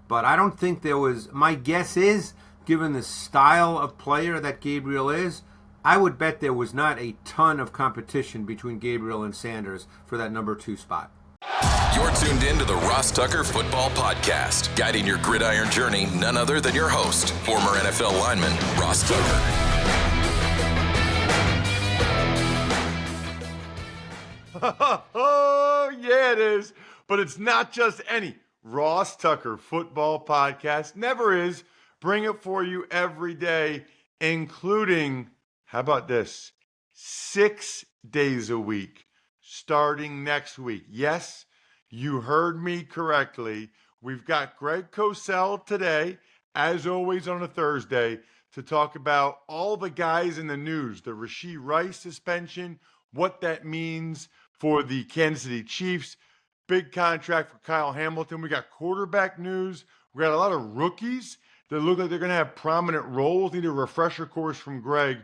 But I don't think there was, my guess is, given the style of player that Gabriel is, I would bet there was not a ton of competition between Gabriel and Sanders for that number 2 spot. You're tuned in to the Ross Tucker Football Podcast, guiding your gridiron journey, none other than your host, former NFL lineman, Ross Tucker. Oh, yeah, it is. But it's not just any Ross Tucker Football Podcast. Never is. Bring it for you every day, including, how about this, 6 days a week, starting next week. Yes, you heard me correctly. We've got Greg Cosell today, as always on a Thursday, to talk about all the guys in the news, the Rashee Rice suspension, what that means for the Kansas City Chiefs, big contract for Kyle Hamilton. We got quarterback news. We got a lot of rookies that look like they're going to have prominent roles. Need a refresher course from Greg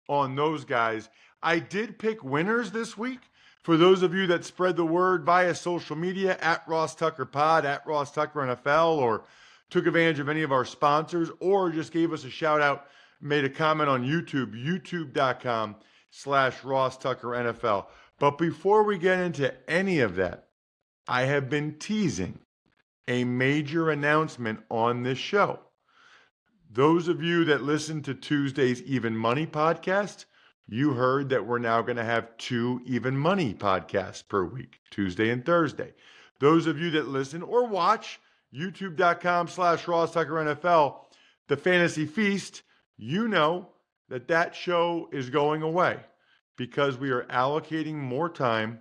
on those guys. I did pick winners this week. For those of you that spread the word via social media, at Ross Tucker Pod, at Ross Tucker NFL, or took advantage of any of our sponsors, or just gave us a shout out, made a comment on YouTube, youtube.com/Ross Tucker NFL. But before we get into any of that, I have been teasing a major announcement on this show. Those of you that listen to Tuesday's Even Money podcast, you heard that we're now going to have 2 Even Money podcasts per week, Tuesday and Thursday. Those of you that listen or watch youtube.com/Ross Tucker NFL, the Fantasy Feast, you know that that show is going away because we are allocating more time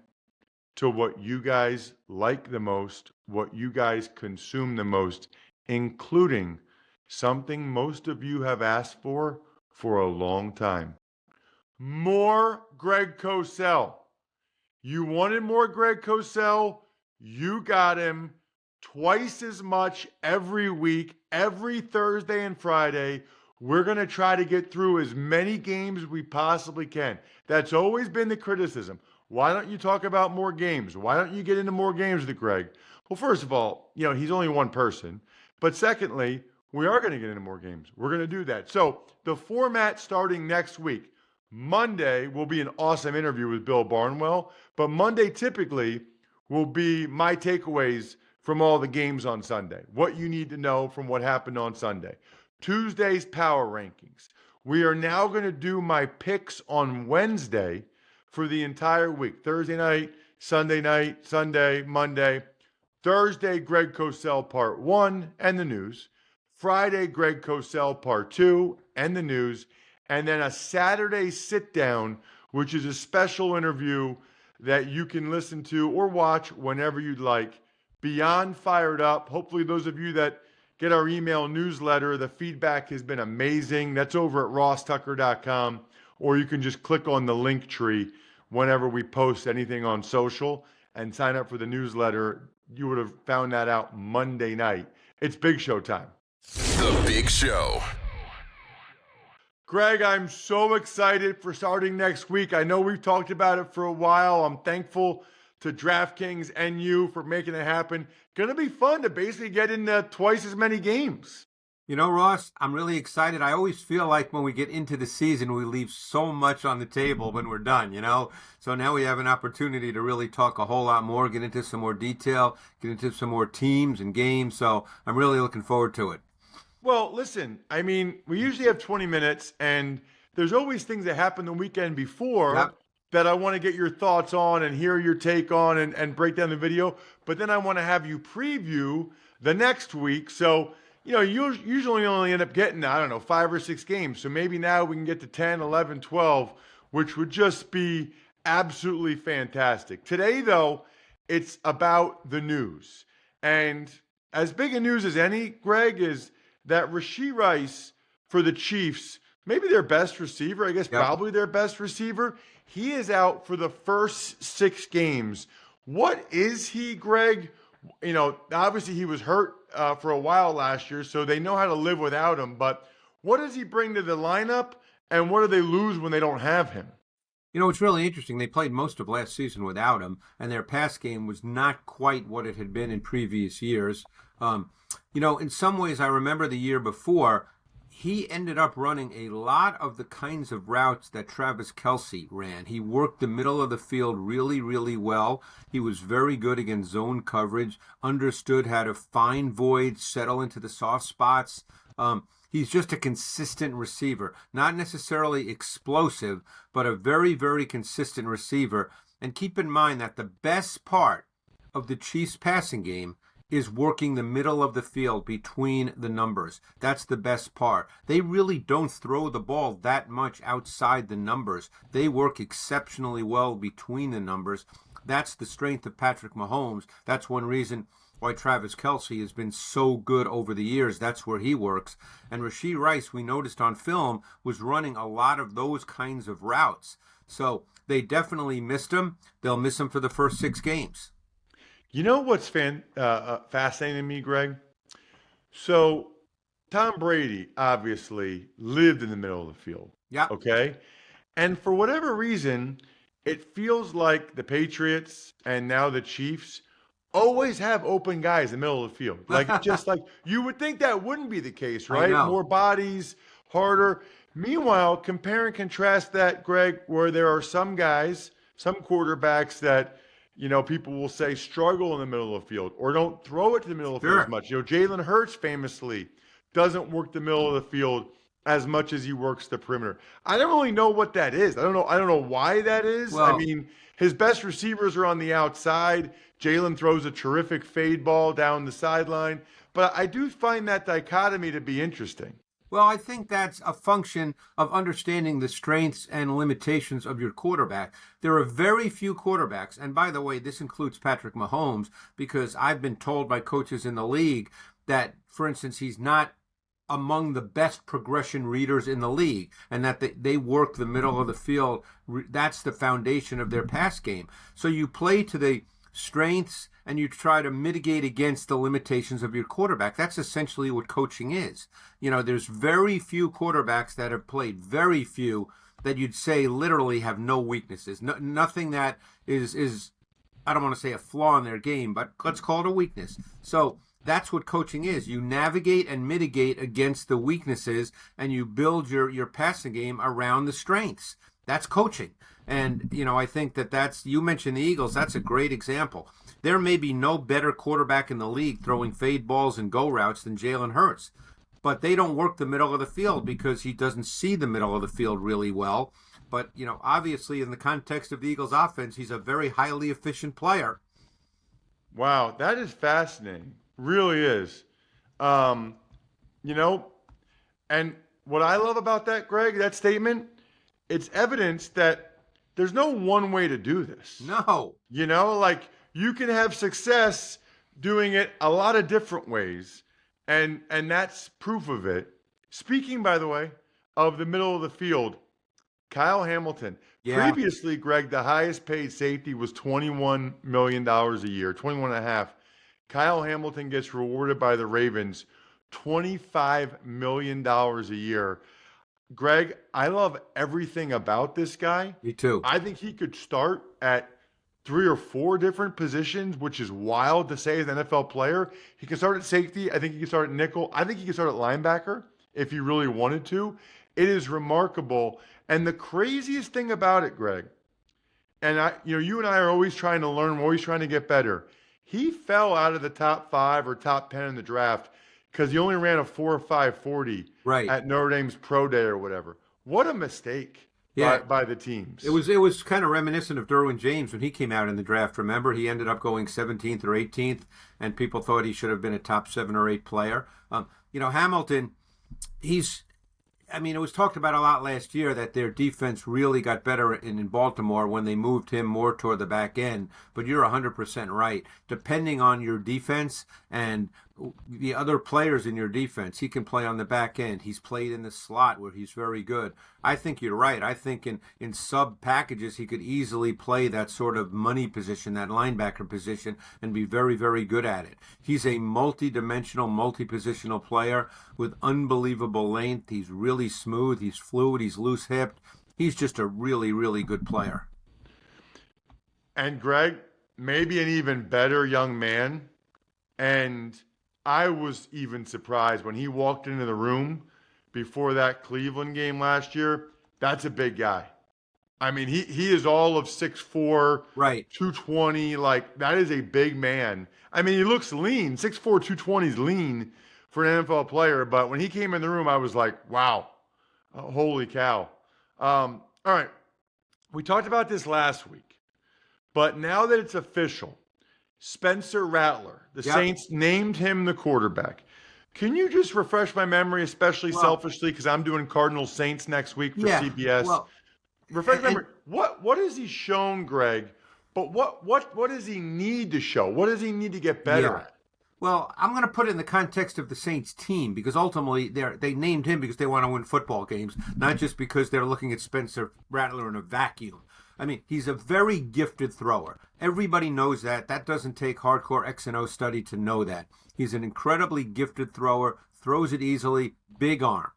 to what you guys like the most, what you guys consume the most, including something most of you have asked for a long time. More Greg Cosell. You wanted more Greg Cosell. You got him twice as much every week, every Thursday and Friday. We're going to try to get through as many games as we possibly can. That's always been the criticism. Why don't you talk about more games? Why don't you get into more games with Greg? Well, first of all, he's only one person. But secondly, we are going to get into more games. We're going to do that. So the format starting next week, Monday will be an awesome interview with Bill Barnwell, but Monday typically will be my takeaways from all the games on Sunday, what you need to know from what happened on Sunday. Tuesday's power rankings. We are now going to do my picks on Wednesday for the entire week. Thursday night, Sunday, Monday. Thursday, Greg Cosell Part 1 and the news. Friday, Greg Cosell Part 2 and the news. And then a Saturday sit-down, which is a special interview that you can listen to or watch whenever you'd like. Beyond fired up. Hopefully those of you that get our email newsletter, the feedback has been amazing. That's over at rosstucker.com. Or you can just click on the link tree whenever we post anything on social and sign up for the newsletter. You would have found that out Monday night. It's Big Show time. The Big Show. Greg, I'm so excited for starting next week. I know we've talked about it for a while. I'm thankful to DraftKings and you for making it happen. Going to be fun to basically get into twice as many games. Ross, I'm really excited. I always feel like when we get into the season, we leave so much on the table when we're done, So now we have an opportunity to really talk a whole lot more, get into some more detail, get into some more teams and games. So I'm really looking forward to it. Well, listen, we usually have 20 minutes, and there's always things that happen the weekend before that I want to get your thoughts on and hear your take on and break down the video. But then I want to have you preview the next week. So, you usually only end up getting, 5 or 6 games. So maybe now we can get to 10, 11, 12, which would just be absolutely fantastic. Today, though, it's about the news. And as big a news as any, Greg, is that Rashee Rice for the Chiefs, maybe their best receiver, probably their best receiver, he is out for the first 6 games. What is he, Greg? Obviously he was hurt for a while last year, so they know how to live without him. But what does he bring to the lineup, and what do they lose when they don't have him? It's really interesting. They played most of last season without him, and their pass game was not quite what it had been in previous years. In some ways, I remember the year before, he ended up running a lot of the kinds of routes that Travis Kelce ran. He worked the middle of the field really, really well. He was very good against zone coverage, understood how to find voids, settle into the soft spots. He's just a consistent receiver, not necessarily explosive, but a very, very consistent receiver. And keep in mind that the best part of the Chiefs passing game is working the middle of the field between the numbers. That's the best part. They really don't throw the ball that much outside the numbers. They work exceptionally well between the numbers. That's the strength of Patrick Mahomes. That's one reason why Travis Kelce has been so good over the years. That's where he works. And Rashee Rice, we noticed on film, was running a lot of those kinds of routes. So they definitely missed him. They'll miss him for the first 6 games. You know what's fascinating to me, Greg? So Tom Brady obviously lived in the middle of the field. Yeah. Okay? And for whatever reason, it feels like the Patriots and now the Chiefs always have open guys in the middle of the field. Just like you would think that wouldn't be the case, right? More bodies, harder. Meanwhile, compare and contrast that, Greg, where there are some guys, some quarterbacks that people will say struggle in the middle of the field or don't throw it to the middle of the field as much. Jalen Hurts famously doesn't work the middle of the field as much as he works the perimeter. I don't really know what that is. I don't know why that is. Well, I mean, his best receivers are on the outside. Jalen throws a terrific fade ball down the sideline. But I do find that dichotomy to be interesting. Well, I think that's a function of understanding the strengths and limitations of your quarterback. There are very few quarterbacks, and by the way, this includes Patrick Mahomes, because I've been told by coaches in the league that, for instance, he's not among the best progression readers in the league, and that they work the middle of the field. That's the foundation of their pass game. So you play to the strengths and you try to mitigate against the limitations of your quarterback. That's essentially what coaching is. There's very few quarterbacks that have played, very few that you'd say literally have no weaknesses. Nothing that is, I don't want to say a flaw in their game, but let's call it a weakness. So that's what coaching is. You navigate and mitigate against the weaknesses, and you build your passing game around the strengths. That's coaching. And, I think that's, you mentioned the Eagles, that's a great example. There may be no better quarterback in the league throwing fade balls and go routes than Jalen Hurts. But they don't work the middle of the field because he doesn't see the middle of the field really well. But, obviously in the context of the Eagles offense, he's a very highly efficient player. Wow, that is fascinating. Really is. And what I love about that, Greg, that statement, it's evidence that there's no one way to do this. No. You can have success doing it a lot of different ways, and that's proof of it. Speaking, by the way, of the middle of the field, Kyle Hamilton. Yeah. Previously, Greg, the highest paid safety was $21 million a year, 21.5. Kyle Hamilton gets rewarded by the Ravens $25 million a year. Greg, I love everything about this guy. Me too. I think he could start at 3 or 4 different positions, which is wild to say as an NFL player. He can start at safety. I think he can start at nickel. I think he can start at linebacker if he really wanted to. It is remarkable. And the craziest thing about it, Greg, and you and I are always trying to learn, we're always trying to get better. He fell out of the top 5 or top 10 in the draft because he only ran a 4.5 40 at Notre Dame's Pro Day or whatever. What a mistake by the teams. It was kind of reminiscent of Derwin James when he came out in the draft. Remember, he ended up going 17th or 18th, and people thought he should have been a top 7 or 8 player. Hamilton, it was talked about a lot last year that their defense really got better in Baltimore when they moved him more toward the back end. But you're 100% right. Depending on your defense and the other players in your defense, he can play on the back end. He's played in the slot where he's very good. I think you're right. I think in sub packages, he could easily play that sort of money position, that linebacker position, and be very, very good at it. He's a multi-dimensional, multi-positional player with unbelievable length. He's really smooth. He's fluid. He's loose-hipped. He's just a really, really good player. And Greg, maybe an even better young man. And I was even surprised when he walked into the room before that Cleveland game last year. That's a big guy. I mean, he is all of 6'4", Right. 220. Like, that is a big man. I mean, he looks lean. 6'4", 220 is lean for an NFL player. But when he came in the room, I was like, wow, holy cow. All right. We talked about this last week. But now that it's official, Spencer Rattler, the Saints named him the quarterback. Can you just refresh my memory, especially selfishly, because I'm doing Cardinals Saints next week for CBS. Refresh my memory. What has he shown, Greg? But what does he need to show? What does he need to get better at? Well, I'm going to put it in the context of the Saints team, because ultimately they named him because they want to win football games, not just because they're looking at Spencer Rattler in a vacuum. I mean, he's a very gifted thrower. Everybody knows that. That doesn't take hardcore X and O study to know that. He's an incredibly gifted thrower, throws it easily, big arm.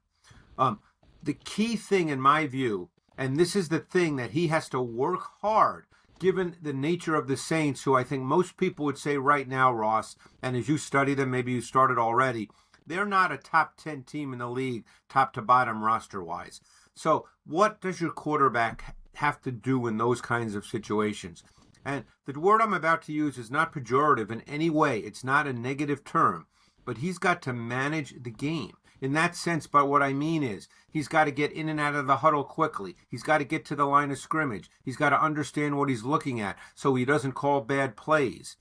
The key thing in my view, and this is the thing that he has to work hard, given the nature of the Saints, who I think most people would say right now, Ross, and as you study them, maybe you started already, they're not a top 10 team in the league, top to bottom roster-wise. So what does your quarterback have to do in those kinds of situations? And the word I'm about to use is not pejorative in any way. It's not a negative term. But he's got to manage the game. In that sense, but what I mean is he's got to get in and out of the huddle quickly. He's got to get to the line of scrimmage. He's got to understand what he's looking at so he doesn't call bad plays.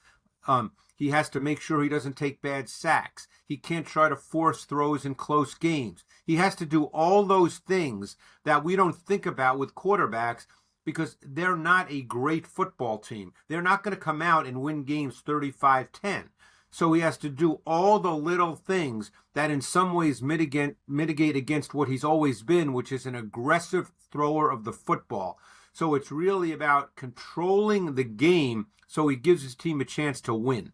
He has to make sure he doesn't take bad sacks. He can't try to force throws in close games. He has to do all those things that we don't think about with quarterbacks because they're not a great football team. They're not going to come out and win games 35-10. So he has to do all the little things that in some ways mitigate against what he's always been, which is an aggressive thrower of the football. So it's really about controlling the game so he gives his team a chance to win.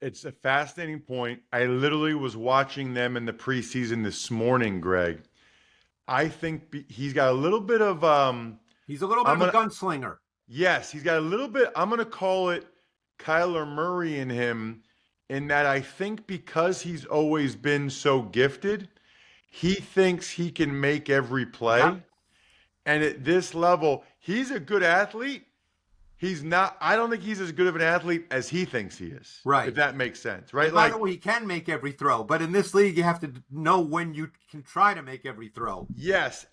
It's a fascinating point. I literally was watching them in the preseason this morning, Greg. I think he's got a little bit of... he's a little bit of a gunslinger. Yes, he's got a little bit... I'm going to call it Kyler Murray in him, in that I think because he's always been so gifted, he thinks he can make every play. Yeah. And at this level, he's a good athlete. He's not, I don't think he's as good of an athlete as he thinks he is. Right. If that makes sense, right? And by the way, he can make every throw, but in this league, you have to know when you can try to make every throw. Yes.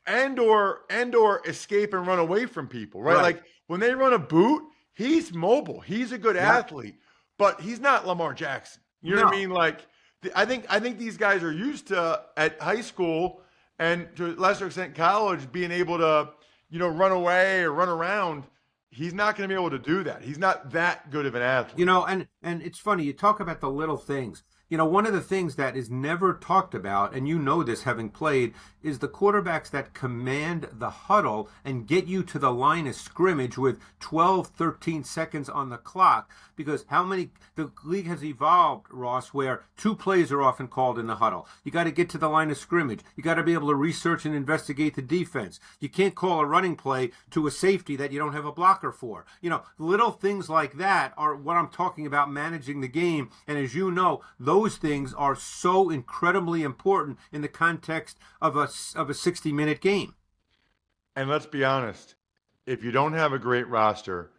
And or escape and run away from people, right? Like when they run a boot, he's mobile. He's a good athlete, but he's not Lamar Jackson. You know what I mean? Like, I think these guys are used to, at high school and to a lesser extent college, being able to, run away or run around. He's not going to be able to do that. He's not that good of an athlete. And it's funny, you talk about the little things. One of the things that is never talked about, and you know this having played, is the quarterbacks that command the huddle and get you to the line of scrimmage with 12, 13 seconds on the clock. Because the league has evolved, Ross, where 2 plays are often called in the huddle. You got to get to the line of scrimmage. You got to be able to research and investigate the defense. You can't call a running play to a safety that you don't have a blocker for. Little things like that are what I'm talking about, managing the game. And as you know, those things are so incredibly important in the context of a 60-minute game. And let's be honest, if you don't have a great roster,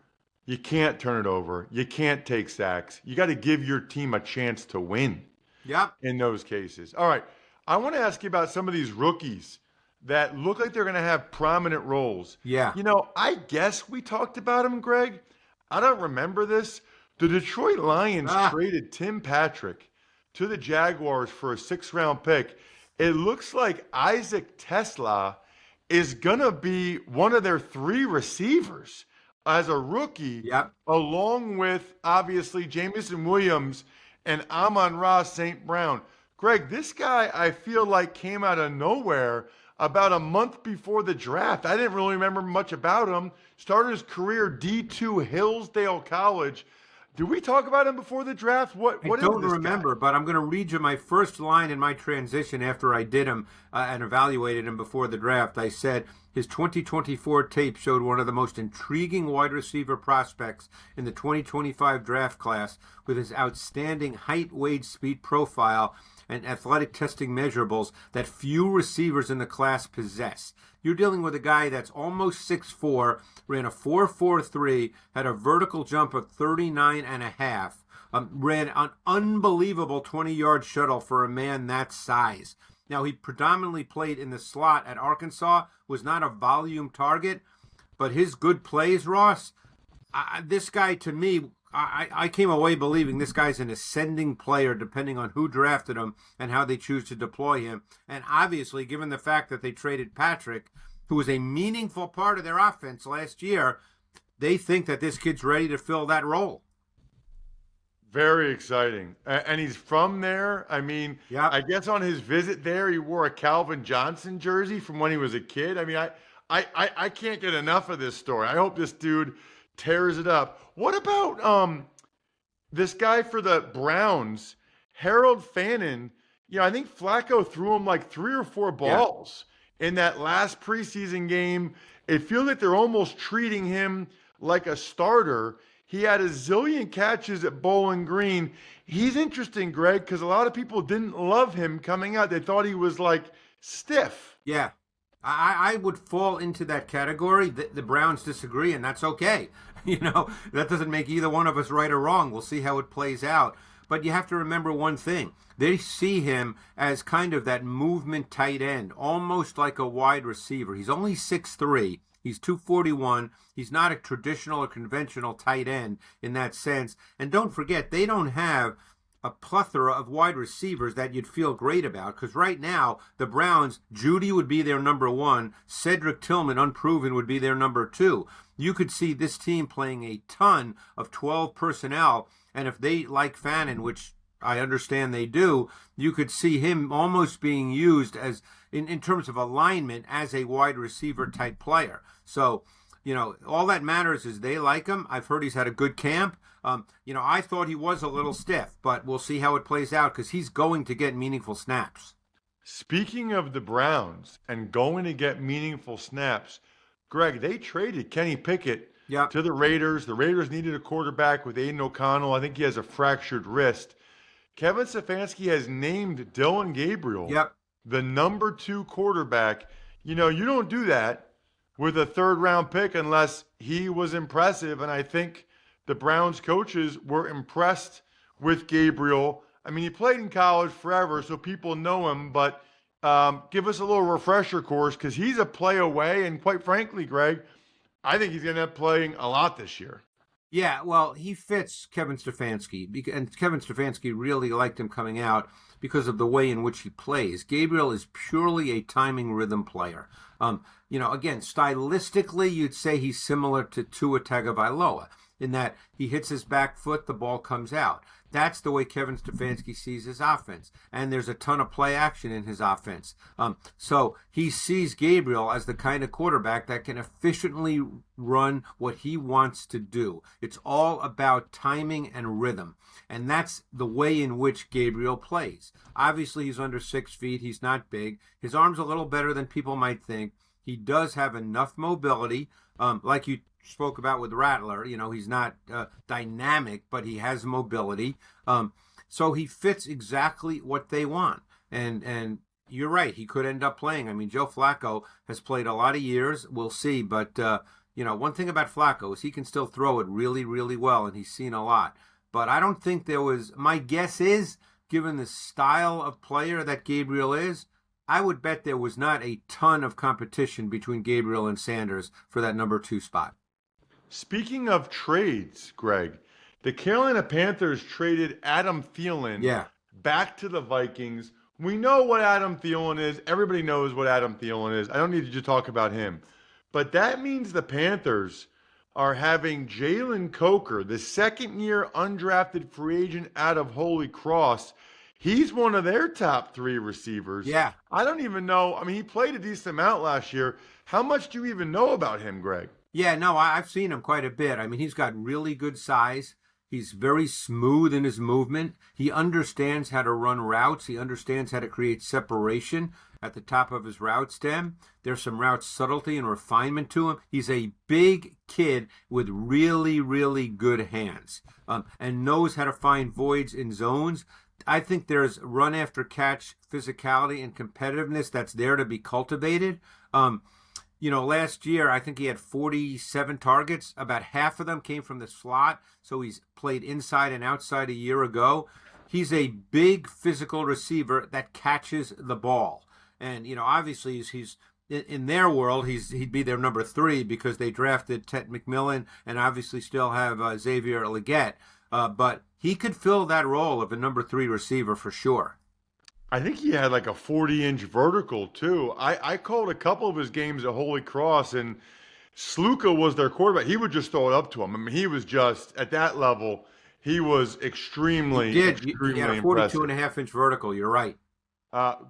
you can't turn it over. You can't take sacks. You got to give your team a chance to win. Yep. In those cases. All right. I want to ask you about some of these rookies that look like they're going to have prominent roles. Yeah. I guess we talked about them, Greg. I don't remember this. The Detroit Lions traded Tim Patrick to the Jaguars for a 6th-round pick. It looks like Isaac TeSlaa is going to be one of their 3 receivers as a rookie, along with, obviously, Jameson Williams and Amon-Ra St. Brown. Greg, this guy, I feel like, came out of nowhere about a month before the draft. I didn't really remember much about him. Started his career D2 Hillsdale College. Did we talk about him before the draft? What I don't remember, but I'm going to read you my first line in my transition after I did him and evaluated him before the draft. I said, his 2024 tape showed one of the most intriguing wide receiver prospects in the 2025 draft class with his outstanding height, weight, speed profile, and athletic testing measurables that few receivers in the class possess. You're dealing with a guy that's almost 6'4", ran a 4.43, had a vertical jump of 39.5, ran an unbelievable 20-yard shuttle for a man that size. Now, he predominantly played in the slot at Arkansas, was not a volume target, but his good plays, Ross, this guy, to me, I came away believing this guy's an ascending player depending on who drafted him and how they choose to deploy him. And obviously, given the fact that they traded Patrick, who was a meaningful part of their offense last year, they think that this kid's ready to fill that role. Very exciting. And he's from there. I mean, yep. I guess on his visit there, he wore a Calvin Johnson jersey from when he was a kid. I mean, I can't get enough of this story. I hope this dude tears it up. What about this guy for the Browns, Harold Fannin? You know, I think Flacco threw him like 3 or 4 balls in that last preseason game. It feels like they're almost treating him like a starter. He had a zillion catches at Bowling Green. He's interesting, Greg, because a lot of people didn't love him coming out. They thought he was like stiff. Yeah. I would fall into that category. The Browns disagree, and that's okay. You know, that doesn't make either one of us right or wrong. We'll see how it plays out. But you have to remember one thing. They see him as kind of that movement tight end, almost like a wide receiver. He's only 6'3". He's 241. He's not a traditional or conventional tight end in that sense. And don't forget, they don't have a plethora of wide receivers that you'd feel great about, because right now the Browns, Judy would be their number 1, Cedric Tillman, unproven, would be their number 2. You could see this team playing a ton of 12 personnel, and if they like Fannin, which I understand they do, you could see him almost being used as in terms of alignment as a wide receiver type player. So, you know, all that matters is they like him. I've heard he's had a good camp. You know, I thought he was a little stiff, but we'll see how it plays out because he's going to get meaningful snaps. Speaking of the Browns and going to get meaningful snaps, Greg, they traded Kenny Pickett to the Raiders. The Raiders needed a quarterback with Aiden O'Connell. I think he has a fractured wrist. Kevin Stefanski has named Dillon Gabriel the number 2 quarterback. You know, you don't do that with a 3rd-round pick unless he was impressive, and I think the Browns coaches were impressed with Gabriel. I mean, he played in college forever, so people know him, but give us a little refresher course because he's a play away, and quite frankly, Greg, I think he's going to end up playing a lot this year. Yeah, well, he fits Kevin Stefanski, and Kevin Stefanski really liked him coming out because of the way in which he plays. Gabriel is purely a timing rhythm player. You know, again, stylistically, you'd say he's similar to Tua Tagovailoa in that he hits his back foot, the ball comes out. That's the way Kevin Stefanski sees his offense. And there's a ton of play action in his offense. So he sees Gabriel as the kind of quarterback that can efficiently run what he wants to do. It's all about timing and rhythm. And that's the way in which Gabriel plays. Obviously, he's under 6 feet. He's not big. His arm's a little better than people might think. He does have enough mobility, like you spoke about with Rattler. You know, he's not dynamic, but he has mobility. So he fits exactly what they want. And you're right, he could end up playing. I mean, Joe Flacco has played a lot of years. We'll see. But, you know, one thing about Flacco is he can still throw it really, really well, and he's seen a lot. But I don't think there was, my guess is, given the style of player that Gabriel is, I would bet there was not a ton of competition between Gabriel and Sanders for that number 2 spot. Speaking of trades, Greg, the Carolina Panthers traded Adam Thielen back to the Vikings. We know what Adam Thielen is. Everybody knows what Adam Thielen is. I don't need to talk about him. But that means the Panthers are having Jalen Coker, the 2nd-year undrafted free agent out of Holy Cross. He's one of their top 3 receivers. Yeah. I don't even know. I mean, he played a decent amount last year. How much do you even know about him, Greg? Yeah, no, I've seen him quite a bit. I mean, he's got really good size. He's very smooth in his movement. He understands how to run routes. He understands how to create separation. at the top of his route stem. There's some route subtlety and refinement to him. He's a big kid with really, really good hands, and knows how to find voids in zones. I think there's run after catch physicality and competitiveness that's there to be cultivated. Last year, I think he had 47 targets. About half of them came from the slot, so he's played inside and outside a year ago. He's a big physical receiver that catches the ball. And, obviously he's in their world, he'd be their number 3 because they drafted Ted McMillan and obviously still have Xavier Legette. But he could fill that role of a number 3 receiver for sure. I think he had like a 40-inch vertical, too. I called a couple of his games at Holy Cross, and Sluka was their quarterback. He would just throw it up to him. I mean, he was just, at that level, he was extremely He extremely had a impressive. 42.5-inch vertical. You're right.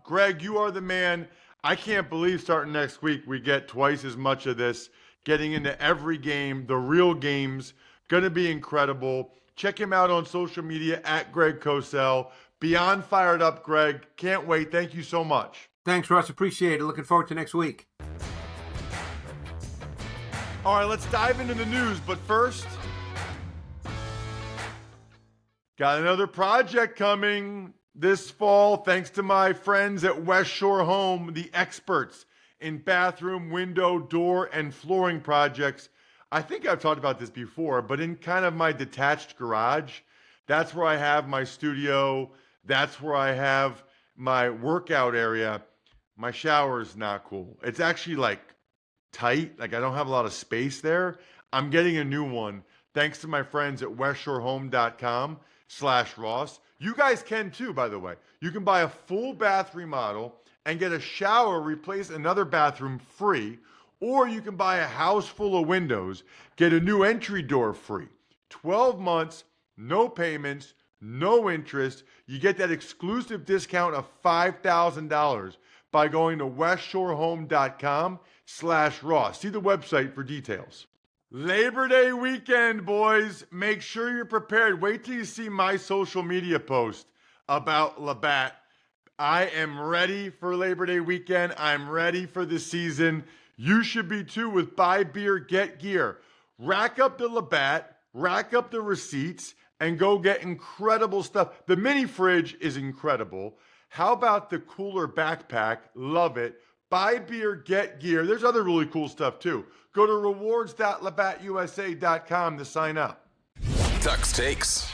Greg, you are the man. I can't believe starting next week we get twice as much of this, getting into every game, the real games. Going to be incredible. Check him out on social media at Greg Cosell. Beyond fired up, Greg. Can't wait. Thank you so much. Thanks, Russ. Appreciate it. Looking forward to next week. All right, let's dive into the news. But first, got another project coming this fall, thanks to my friends at West Shore Home, the experts in bathroom, window, door, and flooring projects. I think I've talked about this before, but in kind of my detached garage, that's where I have my studio. That's where I have my workout area. My shower is not cool. It's actually like tight. Like I don't have a lot of space there. I'm getting a new one thanks to my friends at westshorehome.com/Ross. You guys can too, by the way. You can buy a full bath remodel and get a shower, replace another bathroom free, or you can buy a house full of windows, get a new entry door free. 12 months, no payments, no interest. You get that exclusive discount of $5,000 by going to westshorehome.com/Ross. See the website for details. Labor Day weekend, boys. Make sure you're prepared. Wait till you see my social media post about Labatt. I am ready for Labor Day weekend. I'm ready for the season. You should be too with Buy Beer, Get Gear. Rack up the Labatt, rack up the receipts, and go get incredible stuff. The mini fridge is incredible. How about the cooler backpack? Love it. Buy Beer, Get Gear. There's other really cool stuff too. Go to rewards.labattusa.com to sign up. Tuck's Takes.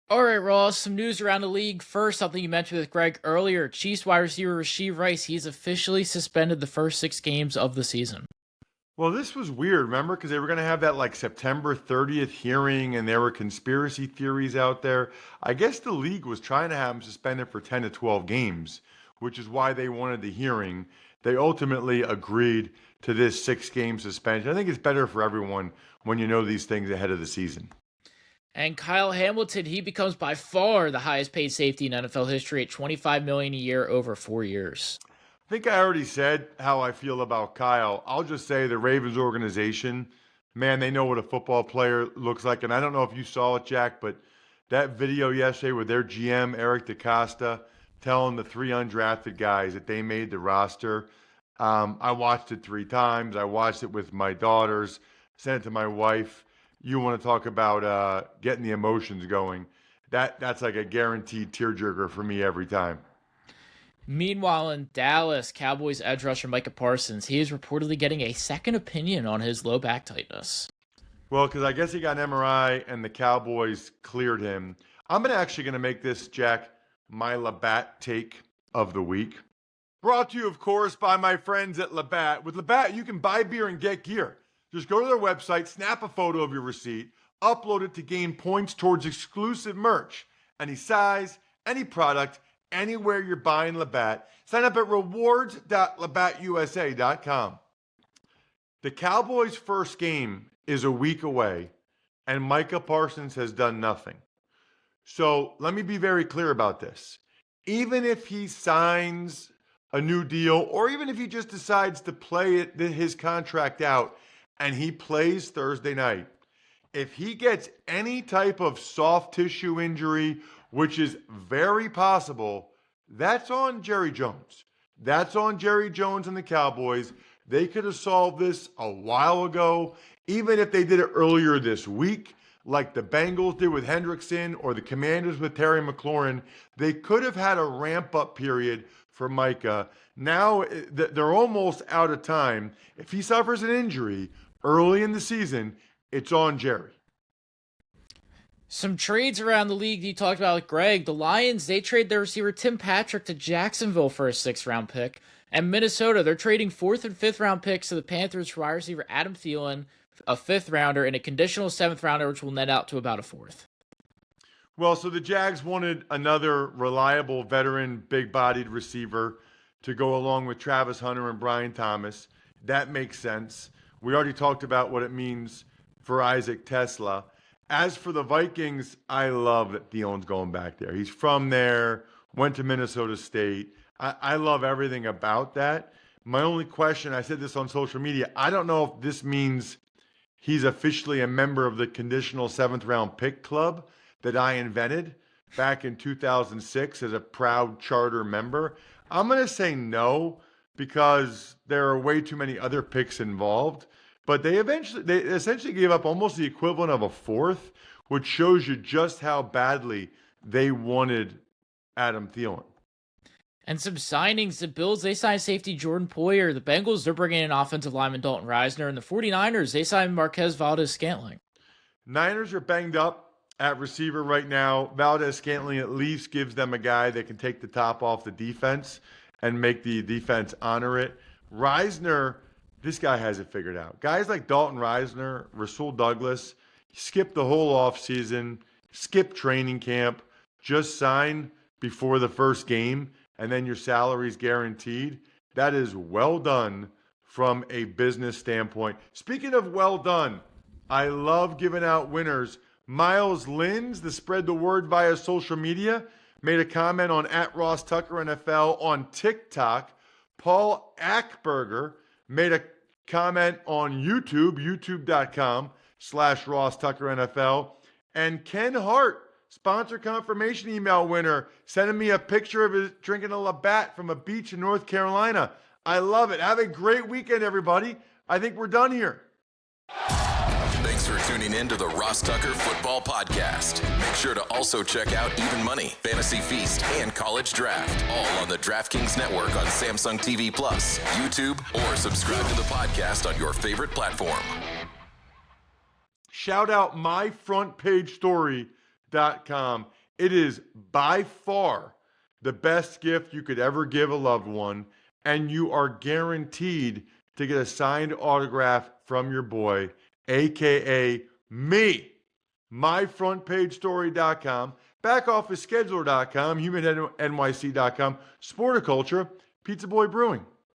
All right, Ross, some news around the league. First, something you mentioned with Greg earlier. Chiefs wide receiver Rashee Rice, he's officially suspended the first 6 games of the season. Well, this was weird, remember? Because they were going to have that like September 30th hearing, and there were conspiracy theories out there. I guess the league was trying to have him suspended for 10 to 12 games, which is why they wanted the hearing. They ultimately agreed to this 6-game suspension. I think it's better for everyone when you know these things ahead of the season. And Kyle Hamilton, he becomes by far the highest paid safety in NFL history at $25 million a year over 4 years. I think I already said how I feel about Kyle. I'll just say the Ravens organization, man, they know what a football player looks like. And I don't know if you saw it, Jack, but that video yesterday with their GM, Eric DeCosta, telling the 3 undrafted guys that they made the roster. I watched it 3 times. I watched it with my daughters, sent it to my wife. You want to talk about getting the emotions going. That's like a guaranteed tearjerker for me every time. Meanwhile, in Dallas, Cowboys edge rusher Micah Parsons, he is reportedly getting a second opinion on his low back tightness. Well, because I guess he got an MRI and the Cowboys cleared him. I'm actually going to make this, Jack, my Labatt take of the week. Brought to you, of course, by my friends at Labatt. With Labatt, you can buy beer and get gear. Just go to their website, snap a photo of your receipt, upload it to gain points towards exclusive merch. Any size, any product, anywhere you're buying Labatt. Sign up at rewards.labattusa.com. The Cowboys' first game is a week away, and Micah Parsons has done nothing. So let me be very clear about this. Even if he signs a new deal, or even if he just decides to play his contract out and he plays Thursday night, if he gets any type of soft tissue injury, which is very possible, That's on Jerry Jones. That's on Jerry Jones and the Cowboys. They could have solved this a while ago, even if they did it earlier this week, like the Bengals did with Hendrickson or the Commanders with Terry McLaurin. They could have had a ramp-up period for Micah. Now they're almost out of time. If he suffers an injury early in the season, it's on Jerry. Some trades around the league that you talked about with Greg. The Lions, they trade their receiver Tim Patrick to Jacksonville for a 6th-round pick. And Minnesota, they're trading 4th and 5th-round picks to the Panthers for wide receiver Adam Thielen, a 5th-rounder, and a conditional 7th-rounder, which will net out to about a 4th. Well, so the Jags wanted another reliable veteran, big-bodied receiver to go along with Travis Hunter and Brian Thomas. That makes sense. We already talked about what it means for Isaac TeSlaa. As for the Vikings, I love that Thielen's going back there. He's from there, went to Minnesota State. I love everything about that. My only question, I said this on social media, I don't know if this means he's officially a member of the conditional 7th-round pick club that I invented back in 2006 as a proud charter member. I'm going to say no because there are way too many other picks involved. But they essentially gave up almost the equivalent of a 4th, which shows you just how badly they wanted Adam Thielen. And some signings. The Bills, they signed safety Jordan Poyer. The Bengals, they're bringing in offensive lineman Dalton Reisner. And the 49ers, they signed Marquez Valdez-Scantling. Niners are banged up at receiver right now. Valdez-Scantling at least gives them a guy that can take the top off the defense and make the defense honor it. Reisner, this guy has it figured out. Guys like Dalton Reisner, Rasul Douglas, skip the whole offseason, skip training camp, just sign before the first game, and then your salary's guaranteed. That is well done from a business standpoint. Speaking of well done, I love giving out winners. Miles Lins, the spread the word via social media, made a comment on @RossTuckerNFL on TikTok. Paul Ackberger made a comment on YouTube, youtube.com/RossTuckerNFL. And Ken Hart, sponsor confirmation email winner, sending me a picture of his drinking a Labatt from a beach in North Carolina. I love it. Have a great weekend, everybody. I think we're done here. Thanks for tuning in to the Ross Tucker Football Podcast. Make sure to also check out Even Money, Fantasy Feast, and College Draft, all on the DraftKings Network on Samsung TV Plus, YouTube, or subscribe to the podcast on your favorite platform. Shout out myfrontpagestory.com. It is by far the best gift you could ever give a loved one, and you are guaranteed to get a signed autograph from your boy, a.k.a. me. myfrontpagestory.com, backofficescheduler.com, humanheadnyc.com, Sporticulture, Pizza Boy Brewing.